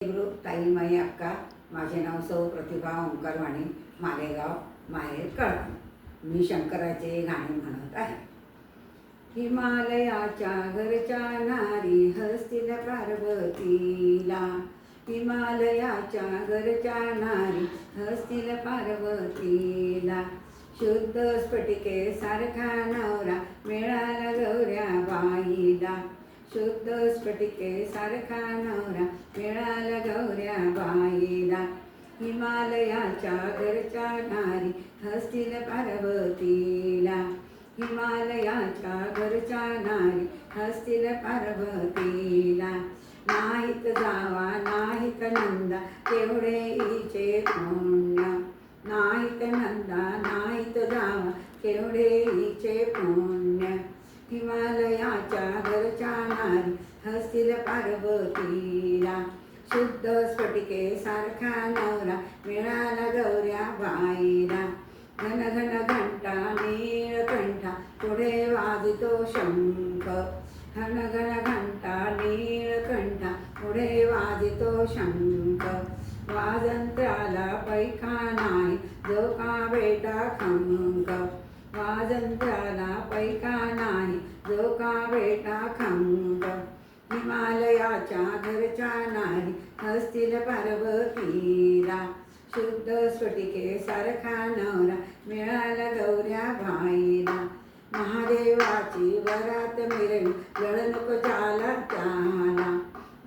गुरु ताई माई अक्का, माझे नाव सौ प्रतिभा ओंकार वाणी, मालेगाव, माहेर कळवण. मी शंकराचे गाणे म्हणत आहे. हिमालयाच्या घरच्या नारी हसतील पार्वतीला, हिमालयाच्या घरच्या नारी हसतील पार्वतीला. शुद्ध स्फटिके सारखा नवरा मिळाला गौऱ्या बाईला, शुद्ध स्फटिके सारखा नवरा मिळाला गौऱ्या बाईला. हिमालयाच्या घरच्या नारी हसतील पार्वतीला, हिमालयाच्या घरच्या नारी हसतील पार्वतीला. नाहीत जावा नाहीत नंदा केवढे हिचे पुण्य, नाहीत नंदा नाहीत जावा केवढे हिचे पुण्य. हिमालयाच्या घरच्या नारी हसतील पार्वतीला, शुद्ध स्फटिके सारखा नवरा मिळाला गौऱ्या बाईला. घन घन घंटा नीळकंठा पुढे वाजतो शंख, घन घन घंटा नीळकंठा पुढे वाजतो शंख. वाजंत्र्याला पैका नाही जो का बेटा खंक, वाजंत्र्याला पैका नाही जो का बेटा खंक. हिमालयाच्या घरच्या नारी हसतील पार्वतीला, शुद्ध स्फटिके सारखा नवरा मिळाला गौऱ्या बाईला. महादेवाची वरात मिरवी जळणूक झाला त्याला,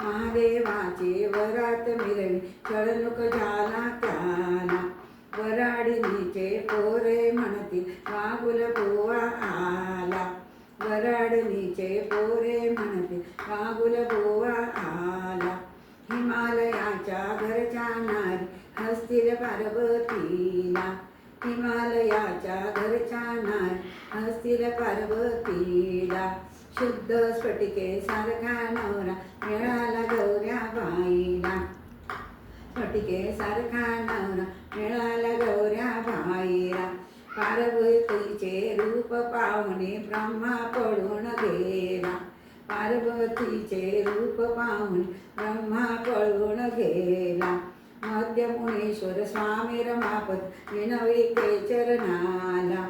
महादेवाची वरात मिरवी जळणूक झाला त्याला. वराडणीचे पोरे म्हणतील वागुल बुवा आला, वराडणीचे पोरे म्हणतील वागुल बुवा आला. हिमालयाच्या घरच्या नारी हसतील पार्वतीला, हिमालयाच्या घरच्या नारी हसतील पार्वतीला. शुद्ध स्फटिके सारखा नवरा मिळाला गौऱ्या बाईला, स्फटिके सारखा नवरा मिळाला गौऱ्या बाईला. पार्वतीचे रूप पाहुणे ब्रह्मा पळून गेला, पार्वतीचे रूप पाहुणे ब्रह्मा पळून गेला. मध्यमुनीश्वर स्वामी रमापत विनविते चरणाला,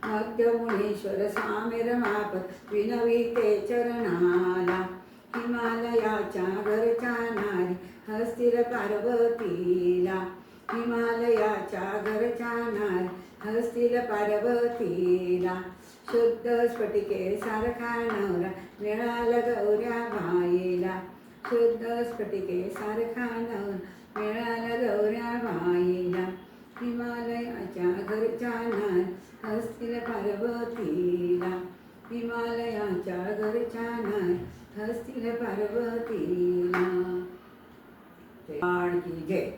मध्यमुनीश्वर स्वामी रमापत विनविते चरणाला. हिमालयाच्या घरच्या नारी हसतील पार्वतीला, हिमालयाच्या घरच्या नारी हसतील पार्वतीला. शुद्ध स्फटिके सारखा नवरा मिळाला गौऱ्या बाईला, शुद्ध स्फटिके सारखा नवरा मिळाला गौऱ्या बाईला. हिमालयाच्या घरच्या नारी हसतील पार्वतीला, हिमालयाच्या घरच्या नारी हसतील पार्वतीला. जय